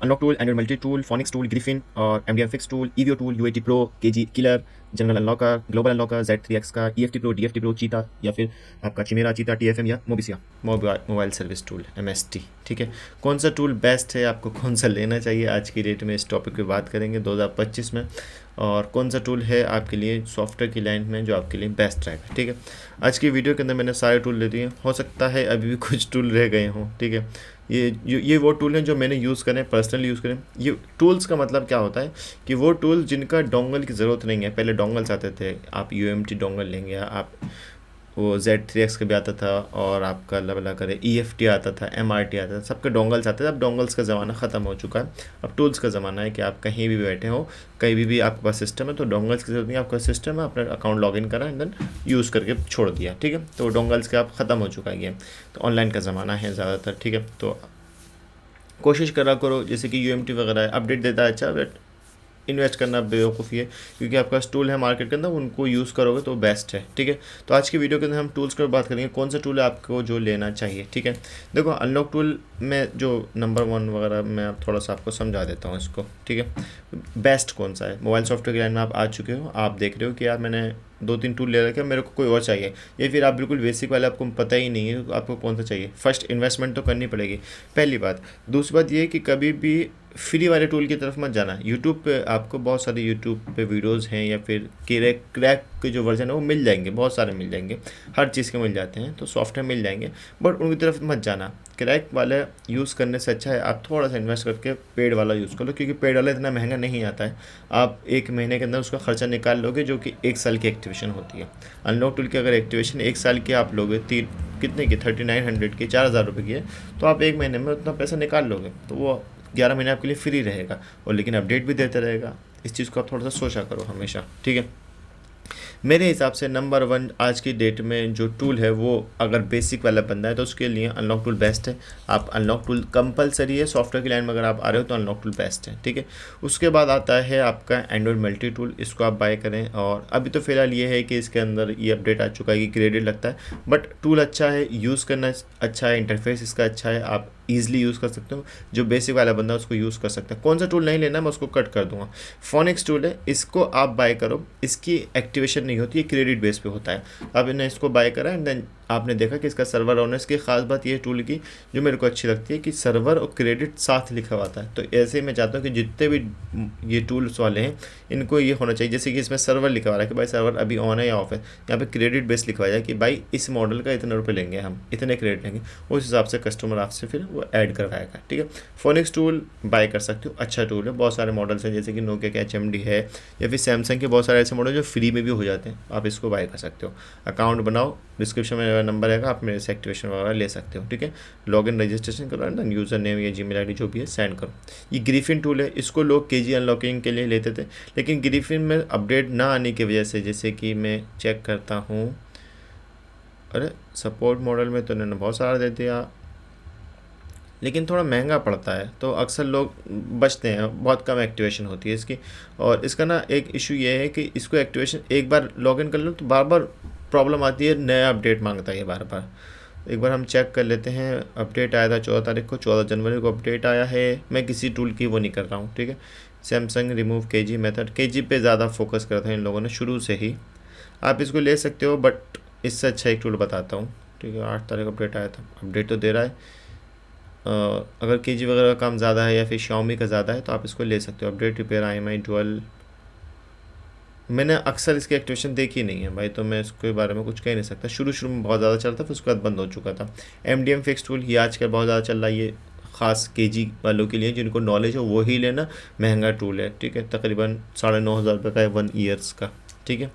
Unlock tool, Android multi tool, Phonics tool, Griffin और MDM fix tool, EVO tool, UAT Pro, KG Killer, general unlocker, global unlocker, Z3X का, EFT Pro, DFT Pro, चीता या फिर आपका Chimera, चीता, TFM या मोबिसिया, mobile service tool MST। ठीक है, कौन सा टूल बेस्ट है, आपको कौन सा लेना चाहिए, आज की डेट में इस टॉपिक पे बात करेंगे 2025 में। और कौन सा टूल है आपके लिए सॉफ्टवेयर की लाइन में जो आपके लिए बेस्ट रहेगा। ठीक है, आज की वीडियो के अंदर मैंने सारे टूल ले दिए, हो सकता है अभी भी कुछ टूल रह गए हों। ठीक है, ये वो टूल हैं जो मैंने यूज़ करें, पर्सनली यूज़ करें। ये टूल्स का मतलब क्या होता है कि वो टूल जिनका डोंगल की ज़रूरत नहीं है। पहले डोंगल्स आते थे, आप UMT डोंगल लेंगे, आप वो Z3X का भी आता था और आपका अल्लाह भला करे EFT आता था, MRT आता था, सबके डोंगल्स आते थे। अब डोंगल्स का ज़माना ख़त्म हो चुका है, अब टूल्स का ज़माना है कि आप कहीं भी बैठे हो, कहीं भी आपके पास सिस्टम है, तो डोंगल्स की ज़रूरत नहीं। आपका सिस्टम है, अपना अकाउंट लॉगिन करा एंड देन यूज़ करके छोड़ दिया। ठीक है, तो डोंगल्स के आप ख़त्म हो चुका है गेम, तो ऑनलाइन का ज़माना है ज़्यादातर। ठीक है, तो कोशिश करा करो, जैसे कि UMT वगैरह है, अपडेट देता है अच्छा, बट इन्वेस्ट करना बेवकूफ़ी है, क्योंकि आपका टूल है मार्केट के अंदर, उनको यूज़ करोगे तो बेस्ट है। ठीक है, तो आज की वीडियो के अंदर हम टूल्स की बात करेंगे, कौन सा टूल है आपको जो लेना चाहिए। ठीक है, देखो अनलॉक टूल में जो नंबर 1 वगैरह मैं अब थोड़ा सा आपको समझा देता हूँ इसको। ठीक है, बेस्ट कौन सा है, मोबाइल सॉफ्टवेयर की लाइन में आप आ चुके हो, आप देख रहे हो कि यार मैंने 2-3 टूल ले रखे, मेरे को कोई और चाहिए, या फिर आप बिल्कुल बेसिक वाले, आपको पता ही नहीं है आपको कौन सा चाहिए। फर्स्ट इन्वेस्टमेंट तो करनी पड़ेगी, पहली बात। दूसरी बात ये है कि कभी भी फ्री वाले टूल की तरफ मत जाना। यूट्यूब पे आपको बहुत सारे यूट्यूब पे वीडियोस हैं, या फिर क्रैक के जो वर्जन है वो मिल जाएंगे, बहुत सारे मिल जाएंगे, हर चीज़ के मिल जाते हैं, तो सॉफ्टवेयर मिल जाएंगे, बट उनकी तरफ मत जाना। क्रैक वाला यूज़ करने से अच्छा है आप थोड़ा सा इन्वेस्ट करके पेड वाला यूज़ कर लो, क्योंकि पेड वाला इतना महंगा नहीं आता है। आप 1 महीने के अंदर उसका खर्चा निकाल लोगे, जो कि 1 साल की एक्टिवेशन होती है। अनलॉक टूल की अगर एक्टिवेशन 1 साल की आप लोगे, कितने की 3900 की, 4000 रुपये की है, तो आप 1 महीने में उतना पैसा निकाल लोगे, तो वो 11 महीने आपके लिए फ्री रहेगा, और लेकिन अपडेट भी देते रहेगा। इस चीज़ को आप थोड़ा सा सोचा करो हमेशा। ठीक है, मेरे हिसाब से नंबर 1 आज की डेट में जो टूल है, वो अगर बेसिक वाला बंदा है तो उसके लिए अनलॉक टूल बेस्ट है। आप अनलॉक टूल कंपलसरी है, सॉफ्टवेयर की लाइन में अगर आप आ रहे हो तो अनलॉक टूल बेस्ट है। ठीक है, उसके बाद आता है आपका एंड्रॉइड मल्टी टूल, इसको आप बाय करें। और अभी तो फिलहाल ये है कि इसके अंदर ये अपडेट आ चुका है कि क्रेडिट लगता है, बट टूल अच्छा है, यूज़ करना अच्छा है, इंटरफेस इसका अच्छा है, आप ईजिली यूज़ कर सकते हो। जो बेसिक वाला बंदा है उसको यूज़ कर सकते हैं। कौन सा टूल नहीं लेना मैं उसको कट कर दूंगा। फोनिक्स टूल है, इसको आप बाय करो, इसकी एक्टिवेशन नहीं होती है, क्रेडिट बेस पे होता है। आपने इसको बाय करा एंड देन आपने देखा कि इसका सर्वर ऑनर्स की खास बात ये टूल की जो मेरे को अच्छी लगती है कि सर्वर और क्रेडिट साथ लिखा हुआ आता है। तो ऐसे ही मैं चाहता हूँ कि जितने भी ये टूल्स वाले हैं इनको ये होना चाहिए, जैसे कि इसमें सर्वर लिखा हुआ है कि भाई सर्वर अभी ऑन है या ऑफ है, यहाँ पे क्रेडिट बेस लिखा हुआ है कि भाई इस मॉडल का इतने रुपये लेंगे, हम इतने क्रेडिट लेंगे, उस हिसाब से कस्टमर आपसे फिर वो ऐड करवाएगा। ठीक है, फोनिक्स टूल बाय कर सकते हो, अच्छा टूल है, बहुत सारे मॉडल्स हैं, जैसे कि नोकिया के HMD है, या फिर सैमसंग के बहुत सारे ऐसे मॉडल जो फ्री में भी हो जाते हैं, आप इसको बाय कर सकते हो। अकाउंट बनाओ, डिस्क्रिप्शन में मेरा नंबर रहेगा, आप मेरे से एक्टिवेशन वगैरह ले सकते हो। ठीक है, लॉगिन रजिस्ट्रेशन करो एंड यूज़र नेम या जीमेल आईडी जो भी है सेंड करो। ये ग्रिफिन टूल है, इसको लोग KG अनलॉकिंग के लिए लेते थे, लेकिन ग्रिफिन में अपडेट ना आने की वजह से, जैसे कि मैं चेक करता हूँ, अरे सपोर्ट मॉडल में तो इन्होंने बहुत सारा दे दिया, लेकिन थोड़ा महंगा पड़ता है, तो अक्सर लोग बचते हैं, बहुत कम एक्टिवेशन होती है इसकी। और इसका ना एक इशू ये है कि इसको एक्टिवेशन एक बार लॉगिन कर लो तो बार बार प्रॉब्लम आती है, नया अपडेट मांगता है ये बार बार। एक बार हम चेक कर लेते हैं, अपडेट आया था 14 तारीख को, 14 जनवरी को अपडेट आया है। मैं किसी टूल की वो नहीं कर रहा हूँ। ठीक है, Samsung remove KG method, KG पे ज़्यादा फोकस करते हैं इन लोगों ने शुरू से ही। आप इसको ले सकते हो, बट इससे अच्छा एक टूल बताता हूँ। ठीक है, 8 तारीख को अपडेट आया था, अपडेट तो दे रहा है। अगर KG वगैरह का काम ज़्यादा है या फिर Xiaomi का ज़्यादा है तो आप इसको ले सकते हो। अपडेट रिपेयर IMI डुअल, मैंने अक्सर इसकी एक्टिवेशन देखी नहीं है भाई, तो मैं इसके बारे में कुछ कह नहीं सकता। शुरू में बहुत ज़्यादा चलता था, फिर उसके बाद बंद हो चुका था। MDM फिक्स टूल ये आजकल बहुत ज़्यादा चल रहा है, ये ख़ास KG वालों के लिए, जिनको नॉलेज हो वो ही लेना। महंगा टूल है, ठीक है, तकरीबन 9,500 रुपये का है 1 ईयर्स का। ठीक है,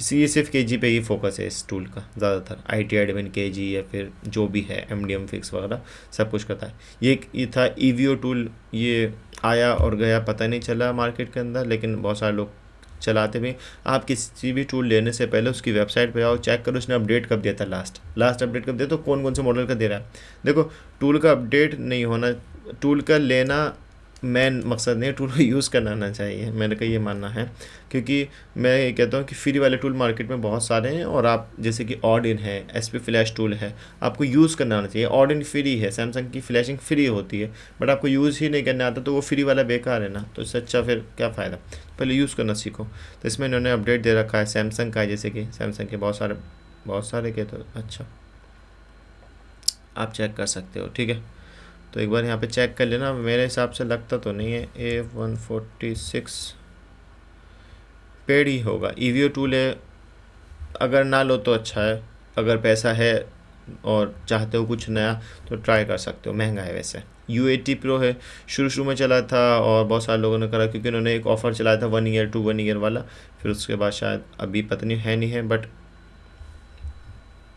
इसी सिर्फ KG पे ही फोकस है इस टूल का ज़्यादातर। IT एडमिन KG या फिर जो भी है MDM फिक्स वगैरह सब कुछ करता है। ये था EVO टूल, ये आया और गया, पता नहीं चला मार्केट के अंदर, लेकिन बहुत सारे लोग चलाते भी। आप किसी भी टूल लेने से पहले उसकी वेबसाइट पे आओ, चेक करो उसने अपडेट कब दिया था, लास्ट अपडेट कब दिया, तो कौन कौन से मॉडल का दे रहा है। देखो, टूल का अपडेट नहीं होना, टूल का लेना मेन मकसद नहीं है, टूल को यूज़ करना आना चाहिए, मेरे का ये मानना है। क्योंकि मैं ये कहता हूँ कि फ्री वाले टूल मार्केट में बहुत सारे हैं, और आप जैसे कि ऑडिन है, एसपी फ्लैश टूल है, आपको यूज़ करना आना चाहिए। ऑडिन फ्री है, सैमसंग की फ्लैशिंग फ्री होती है, बट आपको यूज़ ही नहीं करना आता तो वो फ्री वाला बेकार है ना, तो इससे अच्छा फिर क्या फ़ायदा। पहले यूज़ करना सीखो। तो इसमें इन्होंने अपडेट दे रखा है सैमसंग का है, जैसे कि सैमसंग के बहुत सारे के, तो अच्छा आप चेक कर सकते हो, ठीक है। तो एक बार यहाँ पे चेक कर लेना, मेरे हिसाब से लगता तो नहीं है। A146 पेड ही होगा, ईवीओ टूल है, अगर ना लो तो अच्छा है, अगर पैसा है और चाहते हो कुछ नया तो ट्राई कर सकते हो, महंगा है वैसे। U80 प्रो है, शुरू में चला था और बहुत सारे लोगों ने करा, क्योंकि उन्होंने एक ऑफ़र चलाया था 1 ईयर वाला, फिर उसके बाद शायद अभी पता नहीं है नहीं है, बट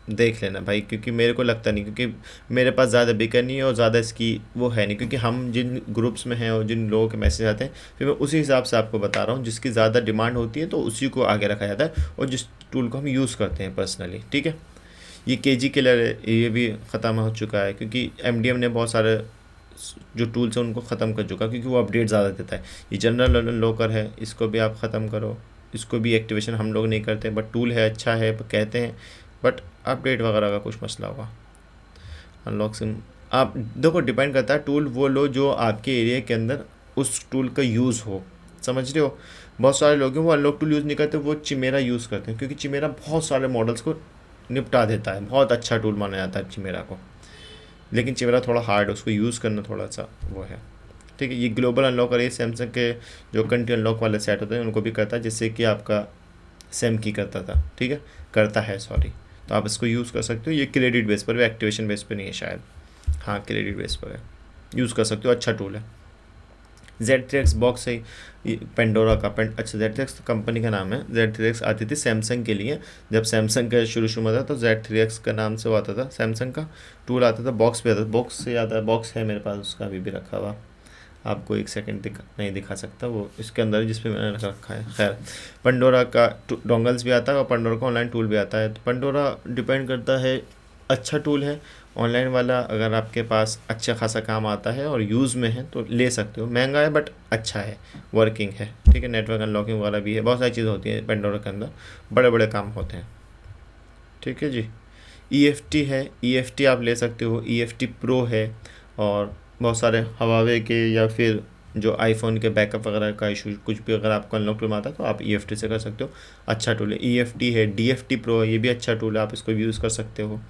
देख लेना भाई, क्योंकि मेरे को लगता नहीं, क्योंकि मेरे पास ज़्यादा बिका नहीं है और ज़्यादा इसकी वो है नहीं, क्योंकि हम जिन ग्रुप्स में हैं और जिन लोगों के मैसेज आते हैं, फिर मैं उसी हिसाब से आपको बता रहा हूँ, जिसकी ज़्यादा डिमांड होती है तो उसी को आगे रखा जाता है, और जिस टूल को हम यूज़ करते हैं पर्सनली, ठीक है। ये केजी किलर है, ये भी ख़त्म हो चुका है, क्योंकि एमडीएम ने बहुत सारे जो टूल्स हैं उनको ख़त्म कर चुका, क्योंकि वो अपडेट ज़्यादा देता है। ये जनरल लॉकर है, इसको भी आप ख़त्म करो, इसको भी एक्टिवेशन हम लोग नहीं करते, बट टूल है, अच्छा है कहते हैं, बट अपडेट वगैरह का कुछ मसला होगा। अनलॉक सिम आप देखो, डिपेंड करता है, टूल वो लो जो आपके एरिया के अंदर उस टूल का यूज़ हो, समझ रहे हो। बहुत सारे लोग हैं वो अनलॉक टूल यूज़ नहीं करते, वो चिमेरा यूज़ करते हैं, क्योंकि चिमेरा बहुत सारे मॉडल्स को निपटा देता है, बहुत अच्छा टूल माना जाता है चिमेरा को। लेकिन चिमेरा थोड़ा हार्ड है, उसको यूज़ करना थोड़ा सा वो है, ठीक है। ये ग्लोबल अनलॉकर है, सैमसंग के जो कंट्री अनलॉक वाले सेट होते हैं उनको भी करता है, जिससे कि आपका सेम की करता था, ठीक है, करता है सॉरी। तो आप इसको यूज़ कर सकते हो, ये क्रेडिट बेस पर है, एक्टिवेशन बेस पर नहीं है शायद, हाँ क्रेडिट बेस पर है, यूज़ कर सकते हो, अच्छा टूल है। Z3X बॉक्स है, पेंडोरा का अच्छा Z3X तो कंपनी का नाम है, Z3X आती थी सैमसंग के लिए, जब सैमसंग का शुरू में था तो Z3X का नाम से वो आता था, सैमसंग का टूल आता था, बॉक्स पे आता था, बॉक्स से आता है, बॉक्स है मेरे पास उसका अभी भी रखा हुआ, आपको एक सेकंड नहीं दिखा सकता, वो इसके अंदर जिस पे मैंने रखा है। खैर, पंडोरा का डोंगल्स भी आता है और पंडोरा का ऑनलाइन टूल भी आता है। तो पंडोरा डिपेंड करता है, अच्छा टूल है ऑनलाइन वाला, अगर आपके पास अच्छा खासा काम आता है और यूज़ में है तो ले सकते हो, महंगा है बट अच्छा है, वर्किंग है, ठीक है। नेटवर्क अनलॉकिंग वगैरह भी है, बहुत सारी चीज़ें होती हैं पेंडोरा के अंदर, बड़े बड़े काम होते हैं, ठीक है जी। EFT है, EFT आप ले सकते हो, EFT प्रो है, और बहुत सारे हवावे के या फिर जो आईफोन के बैकअप वगैरह का इशू कुछ भी अगर आपको अनलॉक टूल में आता है तो आप EFT से कर सकते हो, अच्छा टूल है। EFT है, DFT प्रो है, ये भी अच्छा टूल है, आप इसको भी यूज़ कर सकते हो।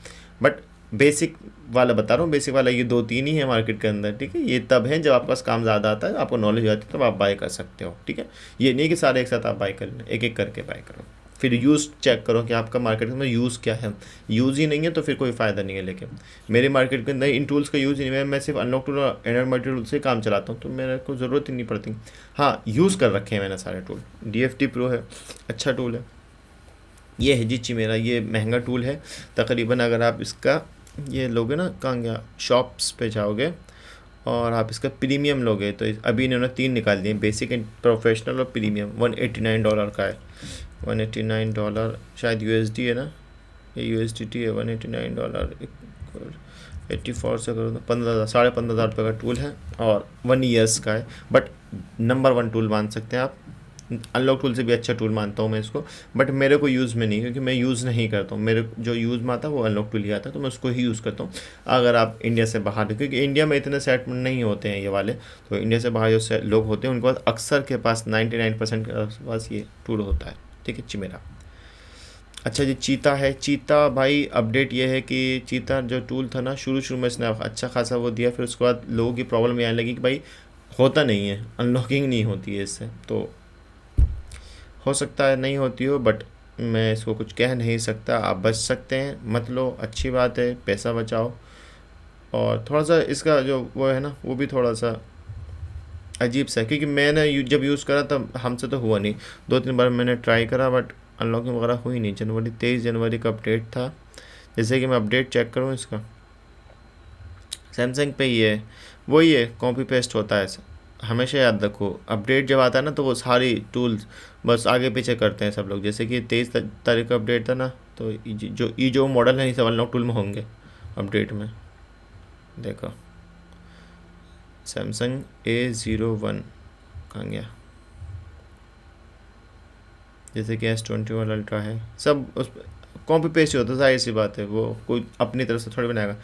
बट बेसिक वाला बता रहा हूँ, बेसिक वाला ये 2-3 ही है मार्केट के अंदर, ठीक है। ये तब है जब आपके पास काम ज़्यादा आता है, आपको नॉलेज आती है, तब आप बाय कर सकते हो, ठीक है। ये नहीं कि सारे एक साथ आप बाय कर लें, एक एक करके बाय करो, फिर यूज़ चेक करो कि आपका मार्केट में यूज़ क्या है। यूज़ ही नहीं है तो फिर कोई फ़ायदा नहीं है। लेकिन मेरे मार्केट के अंदर इन टूल्स का यूज़ ही नहीं है, मैं सिर्फ अनलॉक टूल और एंड्रॉइड मल्टी टूल से काम चलाता हूँ, तो मेरे को ज़रूरत ही नहीं पड़ती। हाँ, यूज़ कर रखे हैं मैंने सारे टूल। DFT प्रो है, अच्छा टूल है। ये है जी चिमेरा, ये महंगा टूल है तकरीबन, अगर आप इसका ये लोगे ना, कहाँ गया, शॉप्स पे जाओगे और आप इसका प्रीमियम लोगे तो अभी इन्होंने 3 निकाल दिए, बेसिक एंड प्रोफेशनल और प्रीमियम। $189 का है, $189 शायद USD है ना, ये USDT है। $189 84 से करो तो 15,000, $15,500 का टूल है और 1 ईयर्स का है। बट नंबर 1 टूल मान सकते हैं आप, अनलॉक टूल से भी अच्छा टूल मानता हूँ मैं इसको, बट मेरे को यूज़ में नहीं, क्योंकि मैं यूज़ नहीं करता हूँ। मेरे जो यूज़ में आता है वो अनलॉक टूल ही आता है, तो मैं उसको ही यूज़ करता हूँ। अगर आप इंडिया से बाहर, क्योंकि इंडिया में इतने सेट नहीं होते हैं ये वाले, तो इंडिया से बाहर जो लोग होते हैं उनके पास अक्सर के पास 99% के पास ये टूल होता है, ठीक है चिमेरा। अच्छा जी, चीता है। चीता भाई अपडेट ये है कि चीता जो टूल था ना, शुरू में इसने अच्छा खासा वो दिया, फिर उसके बाद लोगों की प्रॉब्लम ये आने लगी कि भाई होता नहीं है, अनलॉकिंग नहीं होती है इससे। तो हो सकता है नहीं होती हो, बट मैं इसको कुछ कह नहीं सकता। आप बच सकते हैं, मत लो, अच्छी बात है, पैसा बचाओ। और थोड़ा सा इसका जो वो है ना, वो भी थोड़ा सा अजीब सा है, क्योंकि मैंने जब यूज़ करा तब हमसे तो हुआ नहीं, 2-3 बार मैंने ट्राई करा बट अनलॉकिंग वगैरह हुई नहीं। 23 जनवरी का अपडेट था, जैसे कि मैं अपडेट चेक करूँ इसका, सैमसंग पे ही है, वही है, कॉपी पेस्ट होता है। हमेशा याद रखो, अपडेट जब आता है ना तो वो सारी टूल्स बस आगे पीछे करते हैं सब लोग। जैसे कि 23 तारीख का अपडेट था ना, तो जो मॉडल है ये सब अनलॉक टूल में होंगे अपडेट में। देखो सैमसंग A01 कहाँ गया, जैसे कि S21 अल्ट्रा है, सब उस कॉपी पेस्ट ही होता है, जाहिर सी बात है, वो कोई अपनी तरफ से थोड़ी बनाएगा।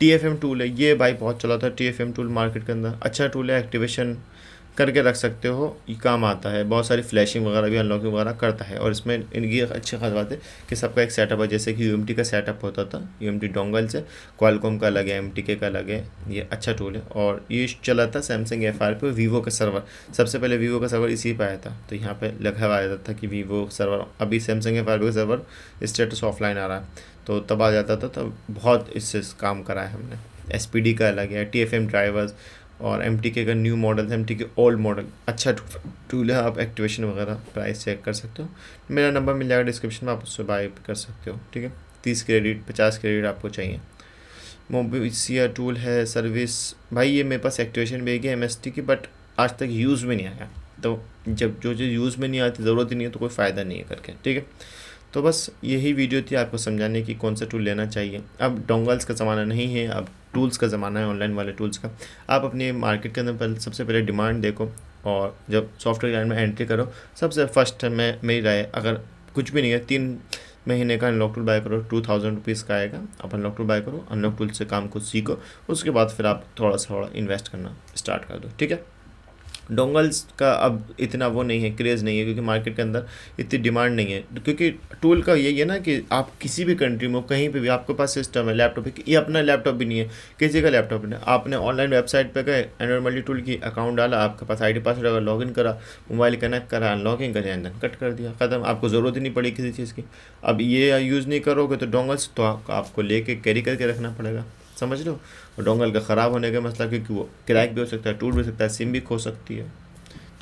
TFM टूल है, ये भाई बहुत चला था TFM टूल मार्केट के अंदर, अच्छा टूल है, एक्टिवेशन करके रख सकते हो, ये काम आता है, बहुत सारी फ्लैशिंग वगैरह भी अनलॉकिंग वगैरह करता है। और इसमें इनकी अच्छी खास बात है कि सबका एक सेटअप है, जैसे कि UMT का सेटअप होता था, UMT डोंगल से, क्वालकॉम का अलग है, MTK का अलग है, ये अच्छा टूल है। और ये चला था सैमसंग FR पे, वीवो का सर्वर, सबसे पहले वीवो का सर्वर इसी पे आया था, तो यहाँ पे लिखा आया था कि वीवो सर्वर, अभी सैमसंग FR का सर्वर स्टेटस ऑफलाइन आ रहा है, तो तब आ जाता था, तब बहुत इससे काम करा है हमने। SPD का अलग है, TFM ड्राइवर्स, और MTK का न्यू मॉडल है, MTK ओल्ड मॉडल, अच्छा टूल है, आप एक्टिवेशन वगैरह प्राइस चेक कर सकते हो। मेरा नंबर मिल जाएगा डिस्क्रिप्शन में, आप उससे बाय कर सकते हो, ठीक है। 30 क्रेडिट 50 क्रेडिट आपको चाहिए। मोबिसिया टूल है, सर्विस, भाई ये मेरे पास एक्टिवेशन भी है MST की, बट आज तक यूज़ में नहीं आया, तो जब जो चीज़ यूज़ में नहीं आती, ज़रूरत ही नहीं है, तो कोई फ़ायदा नहीं है करके, ठीक है। तो बस यही वीडियो थी आपको समझाने की कौन सा टूल लेना चाहिए। अब डोंगल्स का ज़माना नहीं है, अब टूल्स का ज़माना है, ऑनलाइन वाले टूल्स का। आप अपने मार्केट के अंदर सबसे पहले डिमांड देखो, और जब सॉफ्टवेयर लाइन में एंट्री करो, सबसे फर्स्ट में मेरी राय, अगर कुछ भी नहीं है, 3 महीने का अनलॉक टूल बाय करो, 2000 रुपीज़ का आएगा, आप अनलॉक टूल बाय करो, अनलॉक टूल से काम को सीखो, उसके बाद फिर आप थोड़ा इन्वेस्ट करना स्टार्ट कर दो, ठीक है। डोंगल्स का अब इतना वो नहीं है, क्रेज़ नहीं है, क्योंकि मार्केट के अंदर इतनी डिमांड नहीं है, क्योंकि टूल का यही है ना कि आप किसी भी कंट्री में, कहीं पे भी आपके पास सिस्टम है, लैपटॉप है, ये अपना लैपटॉप भी नहीं है, किसी का लैपटॉप नहीं है, आपने ऑनलाइन वेबसाइट पे गए, एंड्रॉइड मल्टी टूल की अकाउंट डाला, आपके पास ID पासवर्ड अगर लॉगिन करा, मोबाइल कनेक्ट करा, अनलॉगिंग करा, एंड कट कर दिया, ख़त्म, आपको ज़रूरत ही नहीं पड़ी किसी चीज़ की। अब ये यूज़ नहीं करोगे तो डोंगल्स तो आपको लेके कैरी करके रखना पड़ेगा, समझ लो। और डोंगल का ख़राब होने का मसला, क्योंकि वो क्रैक भी हो सकता है, टूट भी सकता है, सिम भी खो सकती है,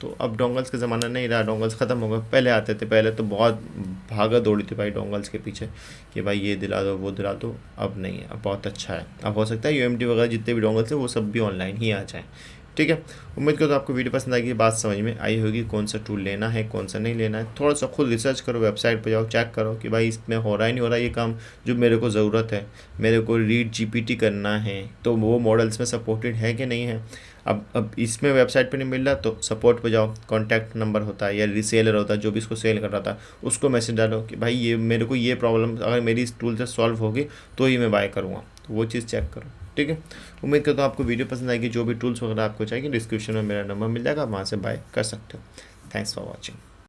तो अब डोंगल्स का ज़माना नहीं रहा, डोंगल्स ख़त्म हो गए। पहले आते थे, पहले तो बहुत भागा दौड़ी थी भाई डोंगल्स के पीछे कि भाई ये दिला दो वो दिला दो, अब नहीं है, अब बहुत अच्छा है, अब हो सकता है UMT वगैरह जितने भी डोंगल्स हैं वो सब भी ऑनलाइन ही आ जाएँ, ठीक है। उम्मीद करता हूँ आपको वीडियो पसंद आएगी, बात समझ में आई होगी, कौन सा टूल लेना है कौन सा नहीं लेना है, थोड़ा सा खुद रिसर्च करो, वेबसाइट पर जाओ, चेक करो कि भाई इसमें हो रहा है नहीं हो रहा है ये काम जो मेरे को ज़रूरत है, मेरे को रीड GPT करना है, तो वो मॉडल्स में सपोर्टेड है कि नहीं है। अब इसमें वेबसाइट पे नहीं मिल रहा तो सपोर्ट पे जाओ, कॉन्टैक्ट नंबर होता है या रीसेलर होता है जो भी इसको सेल कर रहा था, उसको मैसेज डालो कि भाई ये मेरे को ये प्रॉब्लम अगर मेरी इस टूल से सॉल्व होगी तो ही मैं बाय करूँगा, तो वो चीज़ चेक करो, ठीक है। उम्मीद करता हूँ आपको वीडियो पसंद आएगी, जो भी टूल्स वगैरह आपको चाहिए डिस्क्रिप्शन में मेरा नंबर मिल जाएगा, वहाँ से बाय कर सकते हो। Thanks for watching.